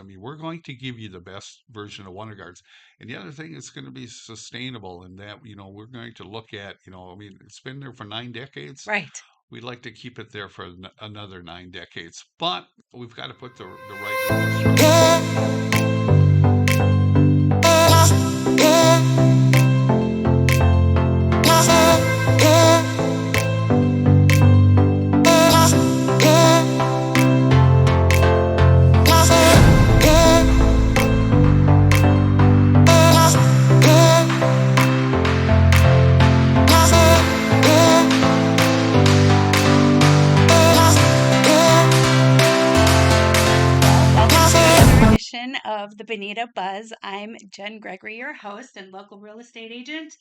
mean, we're going to give you the best version of Wonder Gardens. And the other thing is going to be sustainable in that, we're going to look at, I mean, it's been there for 9 decades. Right. We'd like to keep it there for another 9 decades, but we've got to put the right infrastructure. Welcome to another edition of the Bonita Buzz. I'm Jen Gregory, your host and local real estate agent.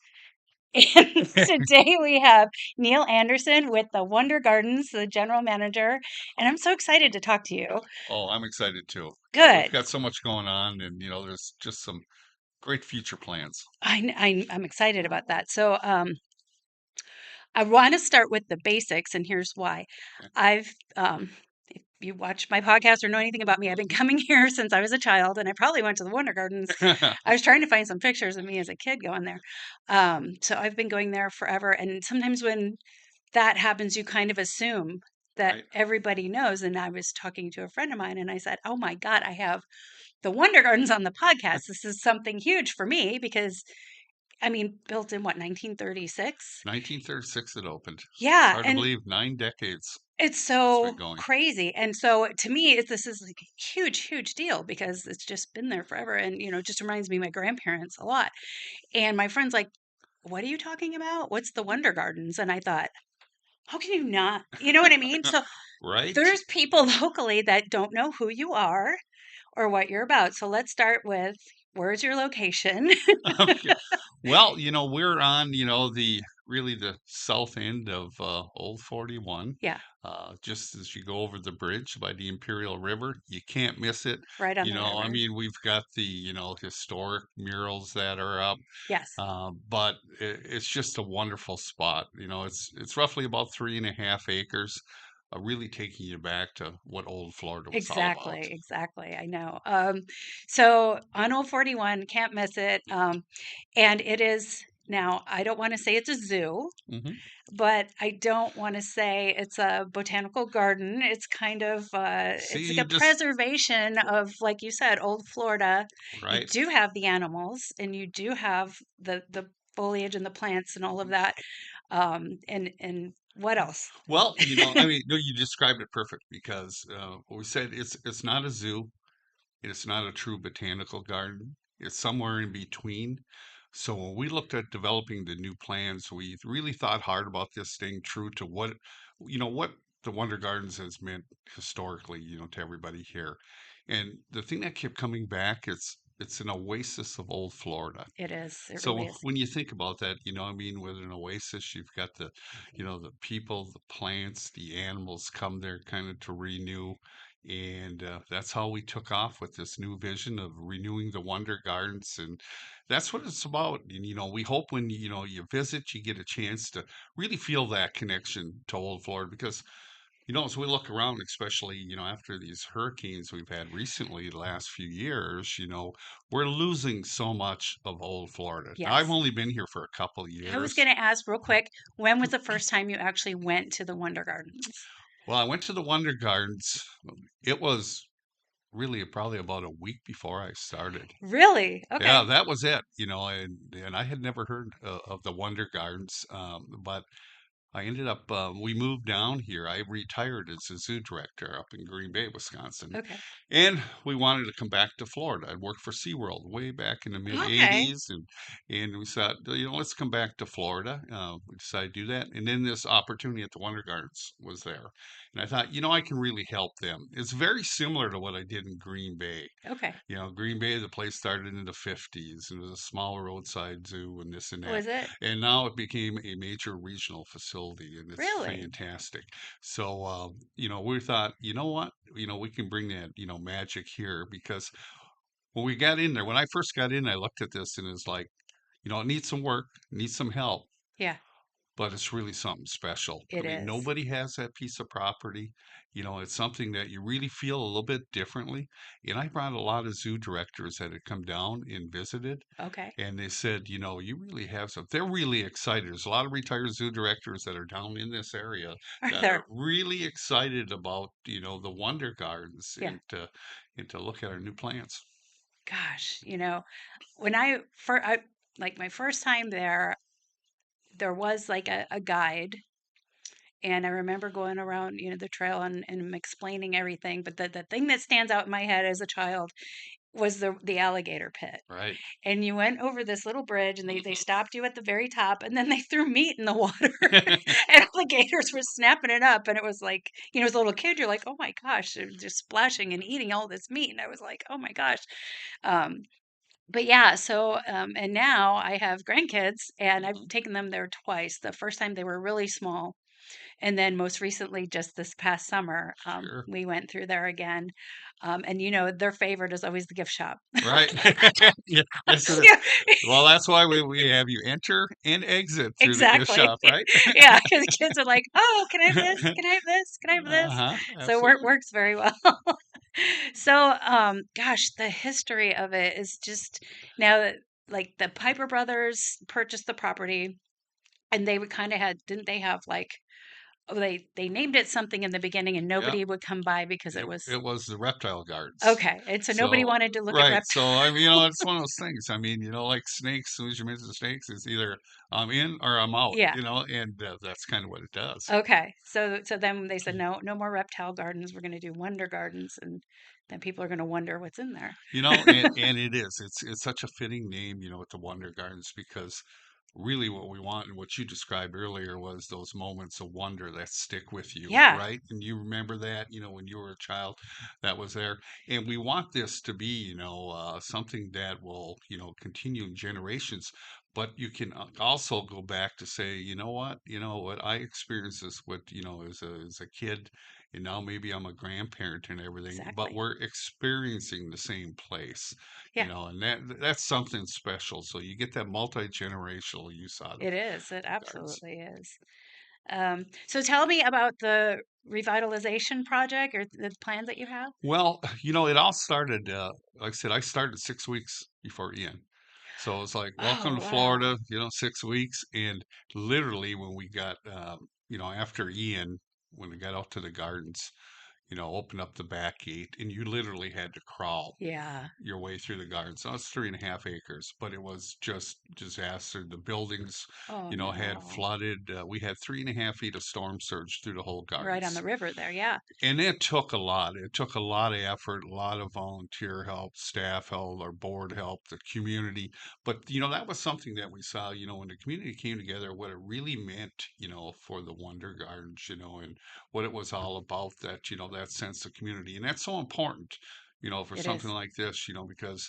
And today we have Neil Anderson with the Wonder Gardens, the general manager. And I'm so excited to talk to you. Oh, I'm excited too. We've Good. got so much going on, and there's just some great future plans. I'm excited about that. So I want to start with the basics, and here's why. I've if you watch my podcast or know anything about me, I've been coming here since I was a child, and I probably went to the Wonder Gardens. I was trying to find some pictures of me as a kid going there. So I've been going there forever, and sometimes when that happens, you kind of assume that Right. everybody knows. And I was talking to a friend of mine, and I said, "Oh my God, I have the Wonder Gardens on the podcast. This is something huge for me because." I mean, built in what, 1936? 1936 it opened. It's Yeah, hard to and believe 9 decades it's it's been so going. crazy. And so to me, this is like a huge, huge deal because it's just been there forever. And, it just reminds me of my grandparents a lot. And my friend's like, what are you talking about? What's the Wonder Gardens? And I thought, how can you not? You know what I mean? So Right? there's people locally that don't know who you are or what you're about. So let's start with where's your location? Okay. Well, we're on, the really the south end of Old 41. Yeah, Just as you go over the bridge by the Imperial River, you can't miss it. right on the I river. mean, we've got the, historic murals that are up. Yes, But it's just a wonderful spot. It's roughly about 3.5 acres, really taking you back to what old Florida was all about. exactly, exactly. I know. So on Old 41, can't miss it. And it is now, I don't want to say it's a zoo, Hmm. but I don't want to say it's a botanical garden. It's kind of it's See, like you a just preservation of, like you said, old Florida. You right. do have the animals and you do have the foliage and the plants and all of that. And what else? Well, I mean, no, you described it perfect because we said it's not a zoo, it's not a true botanical garden. It's somewhere in between. So when we looked at developing the new plans, we really thought hard about this, staying true to what the Wonder Gardens has meant historically, to everybody here. And the thing that kept coming back, it's an oasis of old Florida. It is. It really So is. when you think about that, I mean, with an oasis, you've got the people, the plants, the animals come there kind of to renew. And that's how we took off with this new vision of renewing the Wonder Gardens. And that's what it's about. And, we hope when, you visit, you get a chance to really feel that connection to old Florida because as we look around, especially, after these hurricanes we've had recently, the last few years, we're losing so much of old Florida. Now, I've Yes. only been here for a couple of I was years. going to ask real quick, when was the first time you actually went to the Wonder Gardens? Well, I went to the Wonder Gardens. It was really probably about a week before I started. Really? Yeah, Okay. that was it, and I had never heard of the Wonder Gardens, but I ended up, we moved down here. I retired as a zoo director up in Green Bay, Wisconsin. Okay. And we wanted to come back to Florida. I worked for SeaWorld way back in the mid Okay. 80s. And we said, let's come back to Florida. We decided to do that. And then this opportunity at the Wonder Gardens was there. And I thought, I can really help them. It's very similar to what I did in Green Bay. Okay. Green Bay, the place started in the 50s. It was a small roadside zoo and this and that. Was it? And now it became a major regional facility and it's Really? fantastic. So, we thought, you know what? We can bring that, magic here because when I first got in, I looked at this and it's like, it needs some work, needs some help. Yeah. but it's really something special. I It mean, is. nobody has that piece of property. It's something that you really feel a little bit differently. And I brought a lot of zoo directors that had come down and visited, Okay. and they said, you really have some. They're really excited. There's a lot of retired zoo directors that are down in this area Are that are there? really excited about, the Wonder Gardens Yeah. and to look at our new plants. Gosh, when I like my first time there, there was like a guide. And I remember going around, the trail and him explaining everything. But the thing that stands out in my head as a child was the alligator pit. Right. And you went over this little bridge and they stopped you at the very top and then they threw meat in the water. And alligators were snapping it up. And it was like, as a little kid, you're like, oh my gosh, they're just splashing and eating all this meat. And I was like, oh my gosh. Um, but yeah, so and now I have grandkids and I've Mhm. taken them there twice. The first time they were really small, and then most recently, just this past summer, Sure. we went through there again. And their favorite is always the gift shop. Right. Yeah, yes, it is. Yeah, Well, that's why we have you enter and exit through the gift exactly. shop, right? Yeah, because the kids are like, "Oh, can I have this? Can I have this? Can I have this?" Uh-huh, So absolutely. works very well. So, gosh, the history of it is just now that like the Piper brothers purchased the property, and they would kind of had didn't they have like, oh, they named it something in the beginning, and Yeah, nobody would come by because it it was it was the Reptile Gardens. okay, and so nobody So, wanted to look at right. reptiles. So, I mean, it's one of those things. I mean, like snakes, as soon as you mention snakes, it's either I'm in or I'm out, Yeah. and that's kind of what it does. Okay. So then they said no, no more reptile gardens. We're going to do wonder gardens, and then people are going to wonder what's in there. And it is. It's such a fitting name, with the Wonder Gardens because really what we want and what you described earlier was those moments of wonder that stick with you, Yeah, right? And you remember that, when you were a child that was there. And we want this to be, something that will, continue in generations. But you can also go back to say, what I experienced this with, as a kid, and now maybe I'm a grandparent and everything, but exactly. we're experiencing the same place, Yeah, and that's something special. So you get that multi-generational use out of it is. It gardens. absolutely is. So tell me about the revitalization project or the plans that you have. Well, it all started, like I said, I started 6 weeks before Ian. So it's like, welcome Oh, to wow. Florida, 6 weeks. And literally when we got, after Ian, when we got out to the gardens, opened up the back gate and you literally had to crawl Yeah. your way through the gardens. So it's 3.5 acres, but it was just disaster. The buildings, Oh, had no. flooded. We had 3.5 feet of storm surge through the whole Right on the gardens. river there. Yeah. And it took a lot. It took a lot of effort, a lot of volunteer help, staff help, our board help, the community. But, that was something that we saw, when the community came together, what it really meant, for the Wonder Gardens, and what it was all about, that, that sense of community. And that's so important, for It something is. like this, because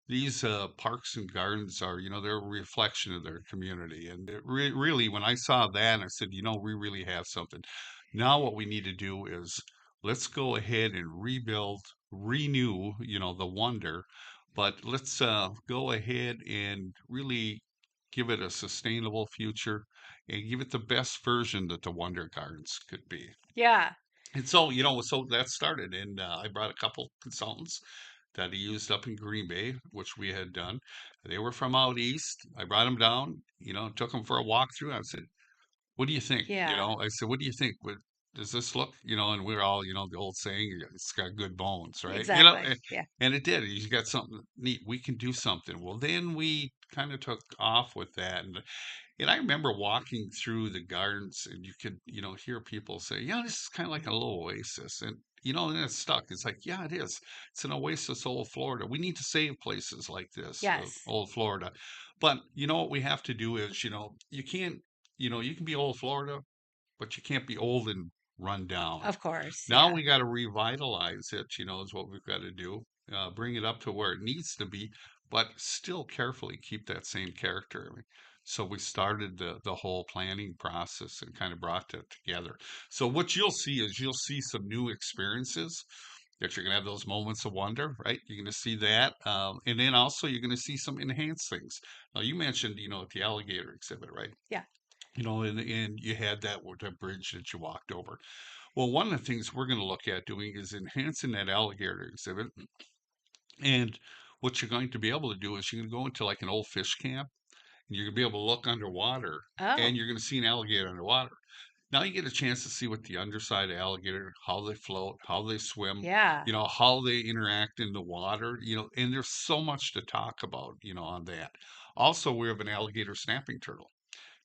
these parks and gardens are, they're a reflection of their community. And it really, when I saw that, I said, we really have something. Now, what we need to do is let's go ahead and rebuild, renew, the wonder, but let's go ahead and really give it a sustainable future and give it the best version that the Wonder Gardens could be. Yeah. And so, so that started, and I brought a couple consultants that he used up in Green Bay, which we had done. They were from out east. I brought them down, took them for a walkthrough. I said, what do you think? Yeah. I said, what do you think? What does this look? And we're all, the old saying, it's got good bones, right? Exactly. Yeah. And it did. You got something neat. We can do something. Well, then we kind of took off with that. And I remember walking through the gardens and you could, hear people say, yeah, this is kind of like a little oasis. And, and it's stuck. It's like, yeah, it is. It's an oasis, old Florida. We need to save places like this, Yes. old Florida. But, what we have to do is, you can't, you can be old Florida, but you can't be old and run down. Of course. Now Yeah. we got to revitalize it, is what we've got to do. Bring it up to where it needs to be, but still carefully keep that same character. So we started the whole planning process and kind of brought that together. So what you'll see is you'll see some new experiences that you're going to have those moments of wonder, right? You're going to see that. And then also you're going to see some enhanced things. Now you mentioned, the alligator exhibit, right? Yeah. and you had that with the bridge that you walked over. Well, one of the things we're going to look at doing is enhancing that alligator exhibit. And what you're going to be able to do is you're going to go into like an old fish camp, and you're going to be able to look underwater, Oh, and you're going to see an alligator underwater. Now you get a chance to see what the underside of alligator, how they float, how they swim, yeah. how they interact in the water, and there's so much to talk about, on that. Also, we have an alligator snapping turtle.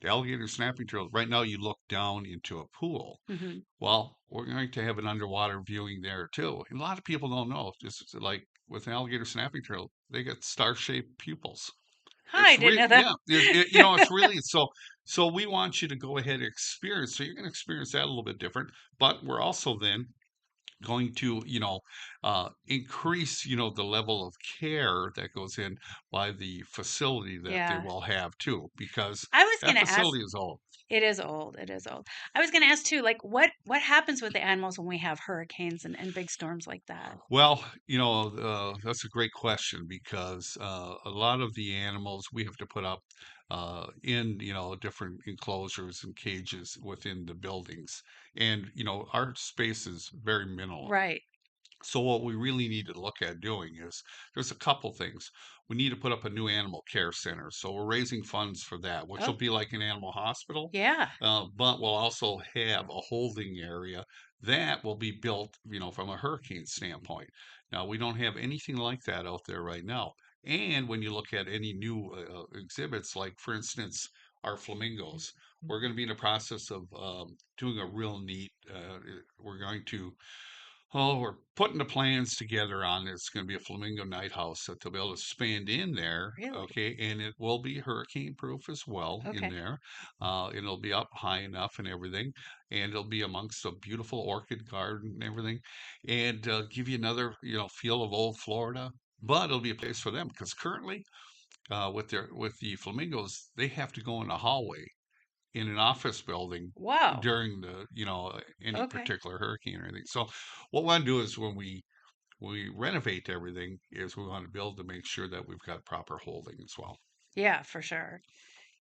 The alligator snapping turtle, right now you look down into a pool. Hmm. Well, we're going to have an underwater viewing there too. And a lot of people don't know. Just like with an alligator snapping turtle, they get star-shaped pupils. I It's didn't know that. yeah, it's really so. So we want you to go ahead and experience. So you're going to experience that a little bit different. But we're also then going to, increase, the level of care that goes in by the facility that they Yeah. will have too, because I was that gonna ask, facility is old. it is old. It is old. I was gonna ask too, like what happens with the animals when we have hurricanes and big storms like that? Well, that's a great question because a lot of the animals we have to put up in, different enclosures and cages within the buildings. And, our space is very minimal. Right. So what we really need to look at doing is there's a couple things. We need to put up a new animal care center. So we're raising funds for that, which will Oh, be like an animal hospital, yeah. but we'll also have a holding area that will be built, from a hurricane standpoint. Now we don't have anything like that out there right now. And when you look at any new exhibits, like for instance, our flamingos, we're going to be in the process of doing a real neat. We're going to Oh, we're putting the plans together on it. It's going to be a flamingo night house that they'll be able to expand in there. Really? Okay. And it will be hurricane proof as well in Okay. there. It'll be up high enough and everything. And it'll be amongst a beautiful orchid garden and everything. And give you another, feel of old Florida. But it'll be a place for them because currently, with the flamingos, they have to go in a hallway in an office building Wow. during any Okay. particular hurricane or anything. So what we want to do is when we renovate everything is we want to build to make sure that we've got proper holding as well. Yeah, for sure.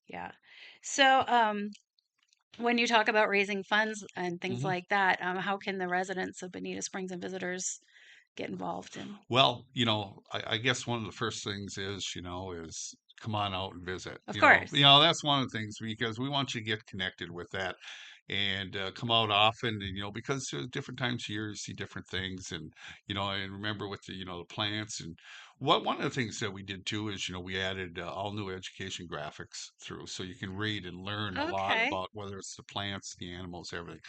Yeah. So, when you talk about raising funds and things hmm like that, how can the residents of Bonita Springs and visitors get involved in? Well, I guess one of the first things is come on out and visit. Of course. That's one of the things because we want you to get connected with that and come out often. And because there's different times of year, you see different things, and remember with the plants and what one of the things that we did too is we added all new education graphics through, so you can read and learn a lot Okay. about whether it's the plants, the animals, everything.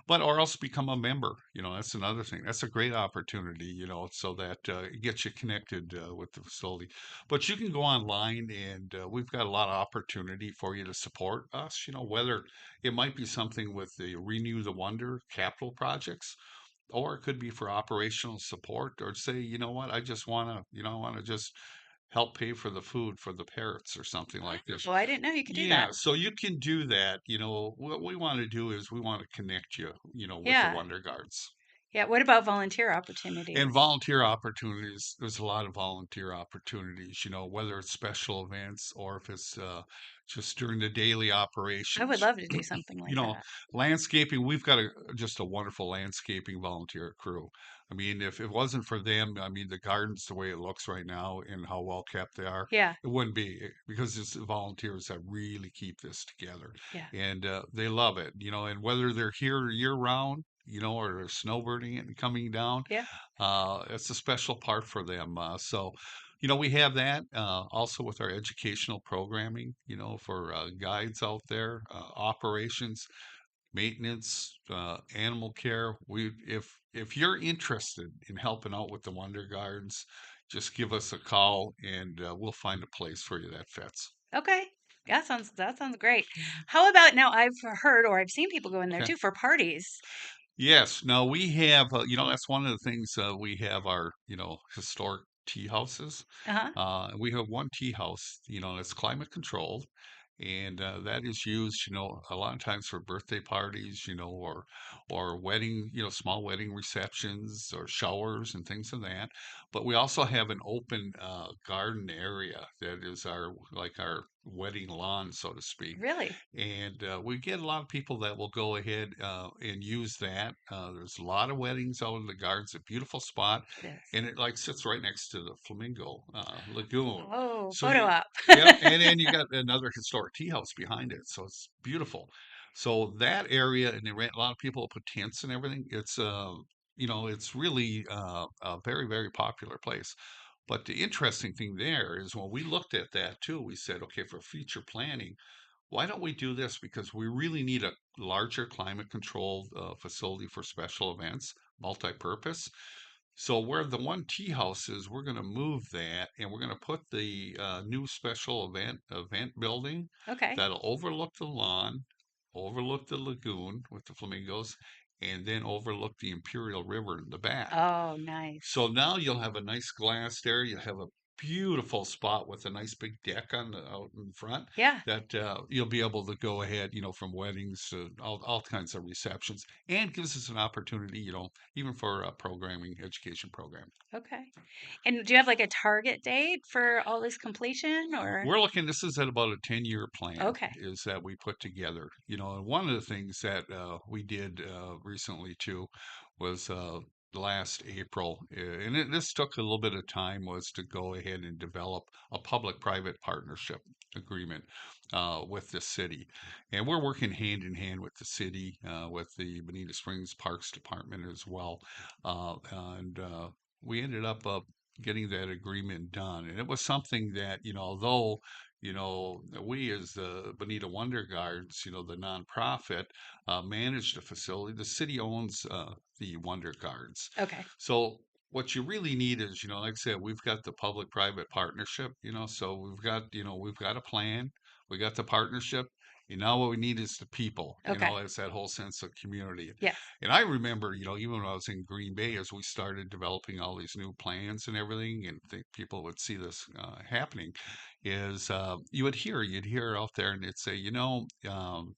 But or else become a member. That's another thing. That's a great opportunity, so that it gets you connected with the facility. But you can go online, and we've got a lot of opportunity for you to support us. Whether it might be something with the Renew the Wonder capital projects, or it could be for operational support, or say, what, I just want to, I want to just help pay for the food for the parrots or something like this. Oh, I didn't know you could do Yeah, that. so you can do that. What we want to do is we want to connect you, with the Yeah. Wonder Guards. Yeah. What about volunteer And opportunities? volunteer opportunities, there's a lot of volunteer opportunities, whether it's special events or if it's just during the daily I would operations. love to do something you like know, that. landscaping, we've got just a wonderful landscaping volunteer crew. I mean, if it wasn't for them, I mean, the gardens, the way it looks right now and how well kept they are, Yeah. it wouldn't be because it's the volunteers that really keep this together. Yeah. And they love it, and whether they're here year round, or they're snowbirding it and coming down, Yeah. it's a special part for them. So, we have that also with our educational programming, for guides out there, operations, maintenance, animal care. If you're interested in helping out with the Wonder Gardens, just give us a call and we'll find a place for you that fits. Okay. That sounds great. How about now I've heard or I've seen people go in there Okay. too for parties. Yes. Now we have, that's one of the things we have our, historic tea houses. Uh-huh. We have one tea house, that's climate controlled, and that is used, a lot of times for birthday parties, or wedding, small wedding receptions or showers and things of that. But we also have an open garden area that is our like our wedding lawn, so to speak. Really? And we get a lot of people that will go ahead and use that. There's a lot of weddings out in the gardens, a beautiful spot, It is. and it like sits right next to the Flamingo Lagoon. Oh, So photo you, op. yeah, and then you got another historic tea house behind it, so it's beautiful. So that area, and they rent a lot of people put tents and everything. It's it's really a very, very popular place. But the interesting thing there is when we looked at that too, we said, okay, for future planning, why don't we do this? Because we really need a larger climate controlled facility for special events, multi-purpose. So where the one tea house is, we're going to move that and we're going to put the new special event building Okay. that'll overlook the lawn, overlook the lagoon with the flamingos, and then overlook the Imperial River in the back. Oh, So nice. now you'll have a nice glass there. You have a beautiful spot with a nice big deck on the out in front Yeah. that you'll be able to go ahead, from weddings to all kinds of receptions, and gives us an opportunity, even for a programming education program. Okay. And do you have like a target date for all this completion or? We're looking, this is at about a 10-year plan Okay. is that we put together, and one of the things that we did recently too was last April, and this took a little bit of time, was to go ahead and develop a public-private partnership agreement with the city. And we're working hand in hand with the city, with the Bonita Springs Parks Department as well. And we ended up getting that agreement done. And it was something that, although, we as the Bonita Wonder Gardens, the nonprofit, manage the facility, the city owns the Wonder Gardens. Okay. So what you really need is, like I said, we've got the public-private partnership, so we've got a plan, we got the partnership, and now what we need is the people, Okay. it's that whole sense of community. Yes. And I remember, even when I was in Green Bay, as we started developing all these new plans and everything, and think people would see this happening, is you'd hear out there, and they'd say,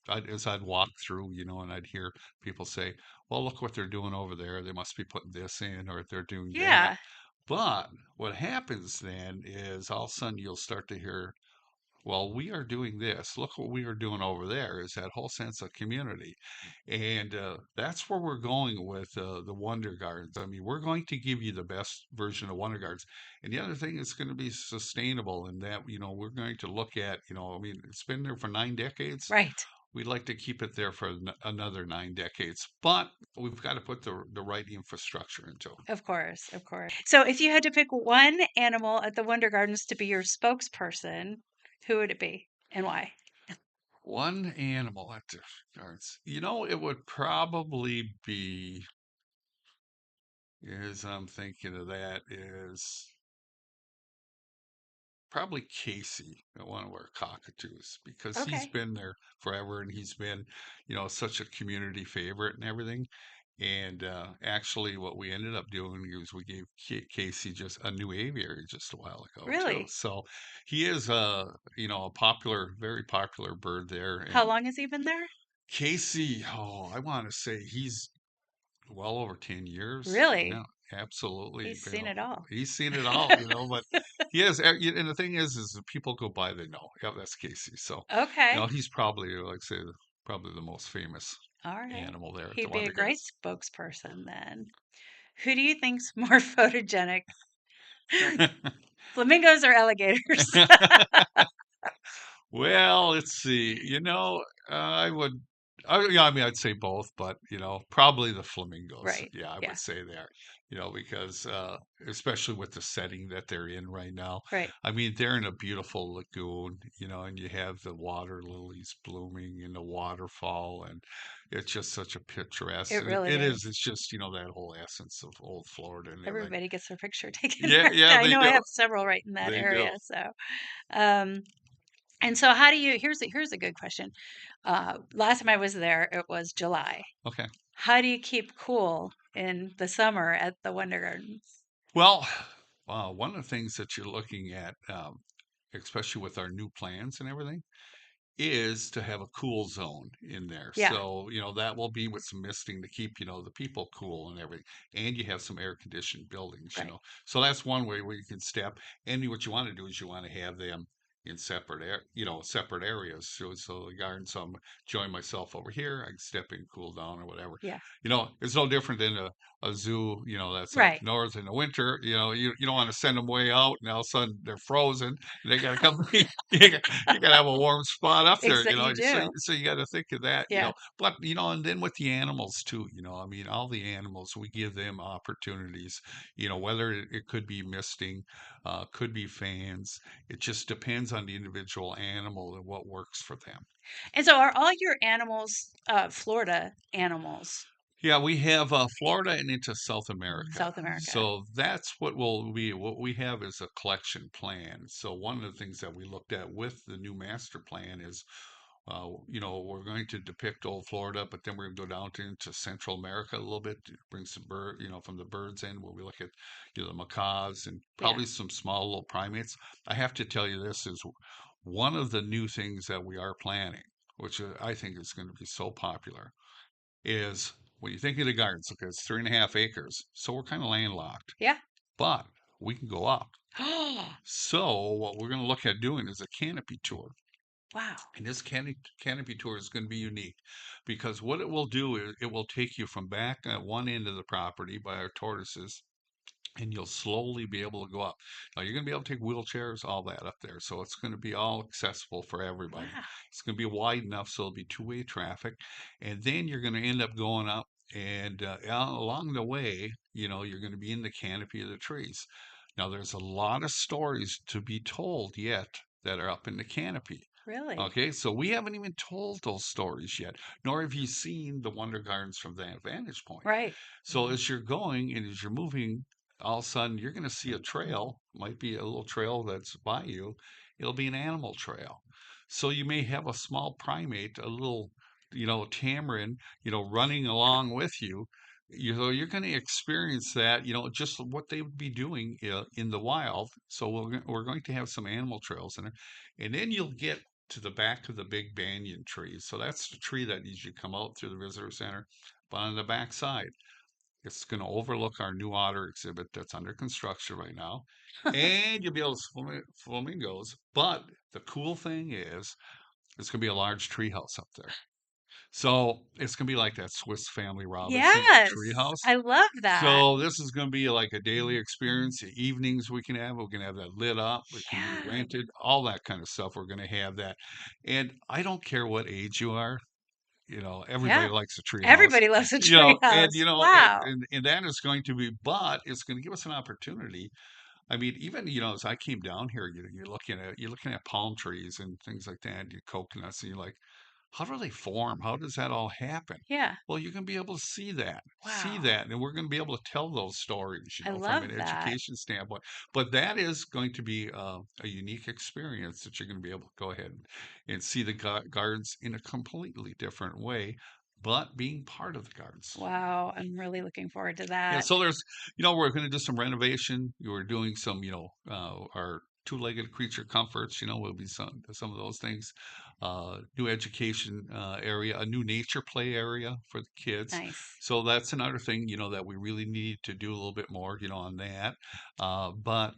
as I'd walk through, and I'd hear people say, well, look what they're doing over there. They must be putting this in, or they're doing that. Yeah. But what happens then is all of a sudden you'll start to hear, well, we are doing this. Look what we are doing over there. Is that whole sense of community. And that's where we're going with the Wonder Gardens. I mean, we're going to give you the best version of Wonder Gardens. And the other thing is going to be sustainable in that, we're going to look at, I mean, it's been there for 9 decades. Right. We'd like to keep it there for another 9 decades, but we've got to put the right infrastructure into it. Of course. Of course. So if you had to pick one animal at the Wonder Gardens to be your spokesperson, who would it be and why? One animal at the gardens. It would probably be, as I'm thinking of that, is probably Casey, one of our cockatoos, because he's Okay. been there forever and he's been, such a community favorite and everything. And actually, what we ended up doing is we gave Casey just a new aviary just a while ago too. Really? So he is a popular, very popular bird there. How And long has he been there? Casey, oh, I want to say he's well over 10 years. Yeah, Really? absolutely. He's seen it all. He's seen it all, but he has, and the thing is that people go by, they know, yeah, that's Casey. So, Okay. he's probably, like I say, probably the most famous All right. animal there at the He'd be a Wonder great Gardens. spokesperson then. Who do you think's more photogenic? Flamingos or alligators? Well, let's see. I would, yeah, I mean, I'd say both, but probably the flamingos. Right. Yeah, I Yeah. would say there. Because especially with the setting that they're in right now. Right. I mean, they're in a beautiful lagoon, and you have the water lilies blooming in the waterfall, and it's just such a picturesque. It And it, really it is. is. It's just that whole essence of old Florida and everything. Everybody gets their picture taken Yeah, right yeah, there. I they know I do. have several right in that They area. do. So, um, and so how do you, here's a good question. Last time I was there, it was July. Okay. How do you keep cool in the summer at the Wonder Gardens? Well, one of the things that you're looking at, especially with our new plans and everything, is to have a cool zone in there. Yeah. So, that will be with some misting to keep, the people cool and everything. And you have some air conditioned buildings. Right. So that's one way where you can step. And what you want to do is you want to have them in separate areas. So the garden, so I'm enjoying myself over here. I can step in, cool down, or whatever. Yeah. It's no different than a zoo. That's up Right. north in the winter. You don't want to send them way out, and all of a sudden they're frozen. And they got to come. You got to have a warm spot up there. You do. So you got to think of that. Yeah. But and then with the animals too. I mean, all the animals, we give them opportunities. Whether it could be misting, could be fans. It just depends on the individual animal and what works for them. And so are all your animals Florida animals? Yeah, we have Florida and into South America. South America. So that's what we have is a collection plan. So one of the things that we looked at with the new master plan is, we're going to depict old Florida, but then we're going to go down into Central America a little bit, to bring some from the birds in, where we look at, the macaws and Yeah. probably some small little primates. I have to tell you, this is one of the new things that we are planning, which I think is going to be so popular, is when you think of the gardens, okay, it's 3.5 acres, so we're kind of landlocked, Yeah. but we can go up. Oh, So what we're going to look at doing is a canopy tour. wow. And this canopy tour is going to be unique because what it will do is it will take you from back at one end of the property by our tortoises, and you'll slowly be able to go up. Now you're going to be able to take wheelchairs, all that up there. So it's going to be all accessible for everybody. Wow. It's going to be wide enough so it'll be two-way traffic. And then you're going to end up going up, and along the way, you're going to be in the canopy of the trees. Now there's a lot of stories to be told yet that are up in the canopy. Really? Okay, so we haven't even told those stories yet, nor have you seen the Wonder Gardens from that vantage point. Right. So as you're going and as you're moving, all of a sudden you're going to see a trail, might be a little trail that's by you. It'll be an animal trail. So you may have a small primate, a little, tamarin, running along with you. You're going to experience that, just what they would be doing in the wild. So we're going to have some animal trails in there. And then you'll get to the back of the big banyan trees. So that's the tree that needs you come out through the visitor center. But on the back side, it's going to overlook our new otter exhibit that's under construction right now. And you'll be able to swim flamingos. But the cool thing is, it's going to be a large tree house up there. So it's going to be like that Swiss Family Robinson tree Yes. house. I love that. So this is going to be like a daily experience. The evenings we can have that lit up. It can be Yeah. rented, all that kind of stuff. We're going to have that. And I don't care what age you are. Everybody Yeah. likes a tree house. Everybody loves a tree And house. Wow. that is going to be, but it's going to give us an opportunity. I mean, even as I came down here, you're looking at palm trees and things like that, and coconuts, and you're like, how do they form? How does that all happen? Yeah. Well, you're going to be able to see Wow. that, and we're going to be able to tell those stories, I from an love that. education standpoint. But that is going to be a unique experience that you're going to be able to go ahead and see the gardens in a completely different way, but being part of the gardens. Wow. I'm really looking forward to Yeah, that. so we're going to do some renovation. We're doing some, our two-legged creature comforts. Will be some of those things. New education area, a new nature play area for the kids. Nice. So that's another thing, that we really need to do a little bit more, on that. But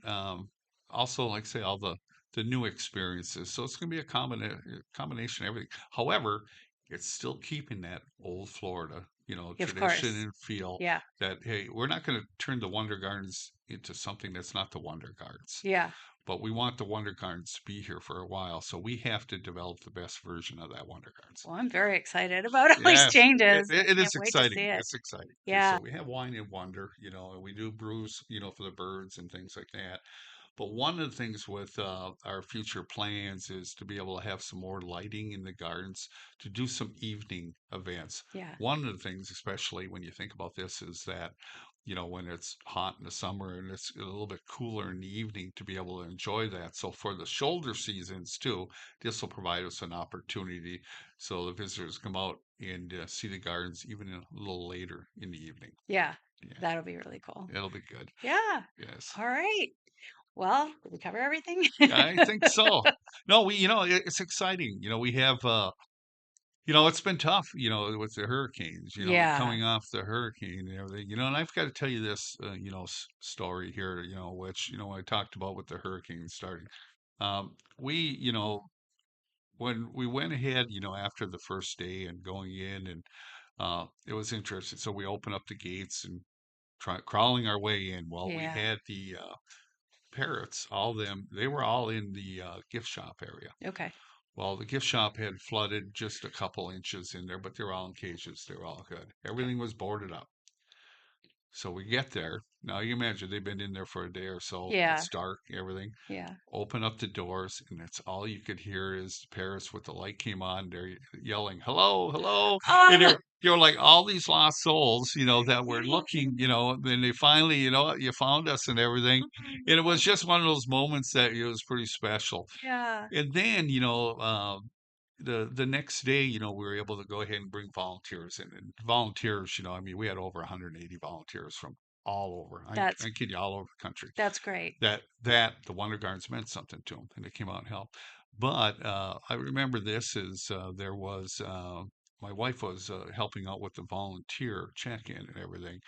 also, like I say, all the new experiences. So it's going to be a combination of everything. However, it's still keeping that old Florida, Of tradition course. and feel Yeah. that, hey, we're not going to turn the Wonder Gardens into something that's not the Wonder Gardens, Yeah. but we want the Wonder Gardens to be here for a while. So we have to develop the best version of that Wonder Gardens. Well, I'm very excited about all these Yeah, changes. I it can't is wait to exciting. see it. It's exciting. Okay, Yeah. so we have wine and wonder, and we do brews, for the birds and things like that. But one of the things with our future plans is to be able to have some more lighting in the gardens, to do some evening events. Yeah. One of the things, especially when you think about this, is that, when it's hot in the summer and it's a little bit cooler in the evening, to be able to enjoy that. So for the shoulder seasons too, this will provide us an opportunity so the visitors come out and see the gardens even a little later in the evening. Yeah. Yeah, That'll be really cool. it'll be good. Yeah. Yes. All right. Well, did we cover everything? I think so. No, it's exciting. We have, it's been tough, with the hurricanes, Yeah. coming off the hurricane and everything, and I've got to tell you this, story here, which, I talked about with the hurricane starting. We, when we went ahead, after the first day and going in, and it was interesting. So we opened up the gates and crawling our way in. Well, we Yeah. had the parrots, all of them, they were all in the gift shop area. Okay. Well, the gift shop had flooded just a couple inches in there, but they were all in cages. They were all good. Okay. Everything was boarded up. So we get there. Now you imagine they've been in there for a day or so. Yeah. It's dark, everything. Yeah. Open up the doors, and that's all you could hear is Paris with the light came on. They're yelling, "Hello, hello!" And Oh, they're like all these lost souls, that were looking, then they finally, you found us and everything. And it was just one of those moments that it was pretty special. yeah. And then, the next day, we were able to go ahead and bring volunteers in. And volunteers, I mean, we had over 180 volunteers from all over. That's I kid you, all over the country. that's great. That the Wonder Gardens meant something to them, and they came out and helped. But I remember this is there was my wife was helping out with the volunteer check-in and everything.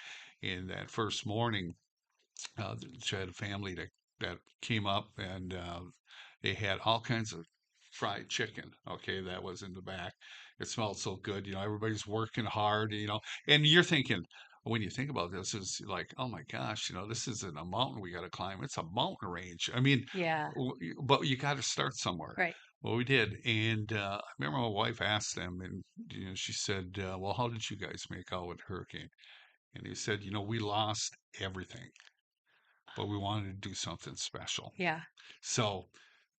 And that first morning, she had a family that came up, and they had all kinds of fried chicken. Okay, that was in the back. It smelled so good. Everybody's working hard. And you're thinking, when you think about this, is like, oh my gosh, this isn't a mountain we got to climb. It's a mountain range. I mean, Yeah. but you got to start somewhere. Right. Well, we did, and I remember my wife asked them, and she said, "Well, how did you guys make out with the hurricane?" And he said, "We lost everything, but we wanted to do something special." Yeah. So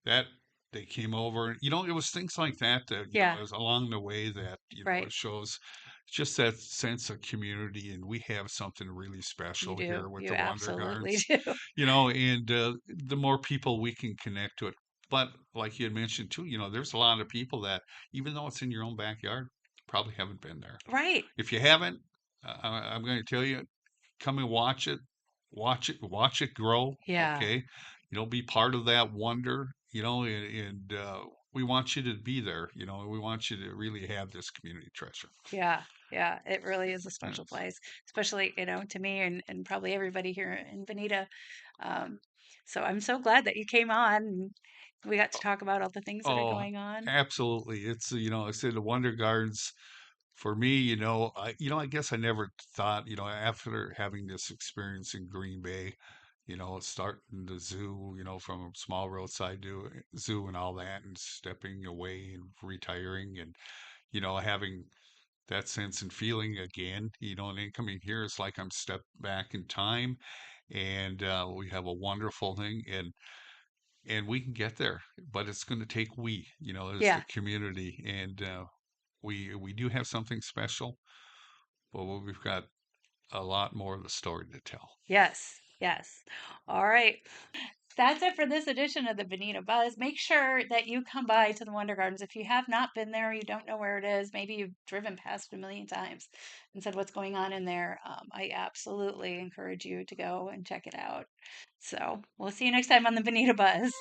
that they came over, it was things like that that, Yeah. it was along the way that, Right. it shows just that sense of community. And we have something really You special do. here with You the Wonder absolutely Gardens, do. and the more people we can connect to it. But like you had mentioned too, there's a lot of people that, even though it's in your own backyard, probably haven't been there. Right. If you haven't, I'm going to tell you, come and watch it grow. Yeah. Okay, be part of that wonder. And we want you to be there. We want you to really have this community treasure. Yeah. Yeah. It really is a special Yes. place, especially, to me and probably everybody here in Bonita. Um, so I'm so glad that you came on and we got to talk about all the things that are Oh, going on. absolutely. It's I said the Wonder Gardens for me. I guess I never thought, after having this experience in Green Bay, starting the zoo, from a small roadside to zoo and all that, and stepping away and retiring, and having that sense and feeling again, and then coming here, it's like I'm stepped back in time, and we have a wonderful thing, and we can get there, but it's going to take as the Yeah. community, and we do have something special, but we've got a lot more of the story to tell. Yes. Yes. All right. That's it for this edition of the Bonita Buzz. Make sure that you come by to the Wonder Gardens. If you have not been there, you don't know where it is, maybe you've driven past it a million times and said what's going on in there. I absolutely encourage you to go and check it out. So we'll see you next time on the Bonita Buzz.